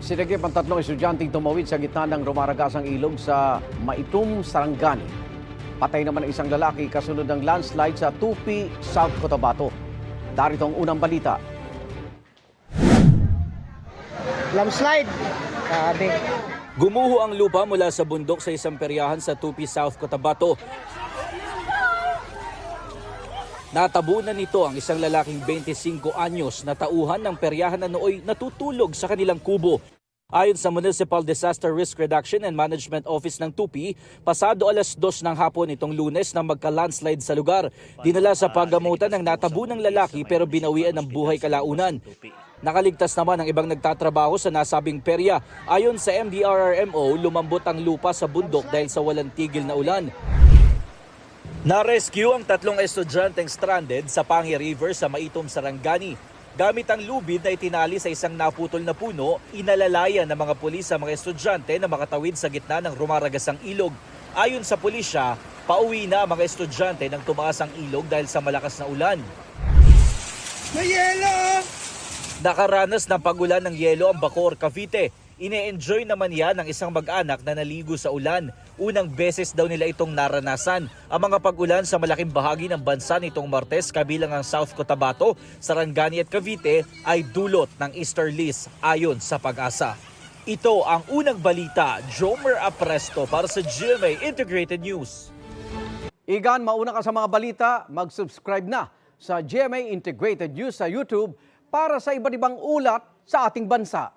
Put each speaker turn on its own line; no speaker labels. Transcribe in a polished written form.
Sinagip ang tatlong estudyanteng tumawid sa gitna ng rumaragasang ilog sa Maitum, Sarangani. Patay naman ang isang lalaki kasunod ng landslide sa Tupi, South Cotabato. Darito ang unang balita.
Landslide. Sabi.
Gumuho ang lupa mula sa bundok sa isang peryahan sa Tupi, South Cotabato. Natabunan nito ang isang lalaking 25 anyos na tauhan ng peryahan na nooy natutulog sa kanilang kubo. Ayon sa Municipal Disaster Risk Reduction and Management Office ng Tupi, pasado alas 2 ng hapon itong Lunes nang magka-landslide sa lugar. Dinala sa paggamutan ng natabunang lalaki pero binawian ng buhay kalaunan. Nakaligtas naman ang ibang nagtatrabaho sa nasabing perya. Ayon sa MDRRMO, lumambot ang lupa sa bundok dahil sa walang tigil na ulan. Na-rescue ang tatlong estudyanteng stranded sa Pangi River sa Maitum, Sarangani. Gamit ang lubid na itinali sa isang naputol na puno, inalalayan ng mga pulis sa mga estudyante na makatawid sa gitna ng rumaragasang ilog. Ayon sa pulisya, pauwi na ang mga estudyante nang tumaas ang ilog dahil sa malakas na ulan.
May yelo!
Nakaranas ng pagulan ng yelo ang Bacoor, Cavite. Ine-enjoy naman yan ng isang mag-anak na naligo sa ulan. Unang beses daw nila itong naranasan. Ang mga pag-ulan sa malaking bahagi ng bansa nitong Martes kabilang ang South Cotabato, Sarangani at Cavite ay dulot ng easterlies ayon sa Pag-asa. Ito ang unang balita. Jomer Apresto para sa GMA Integrated News.
Igan, mauna ka sa mga balita, mag-subscribe na sa GMA Integrated News sa YouTube para sa iba't ibang ulat sa ating bansa.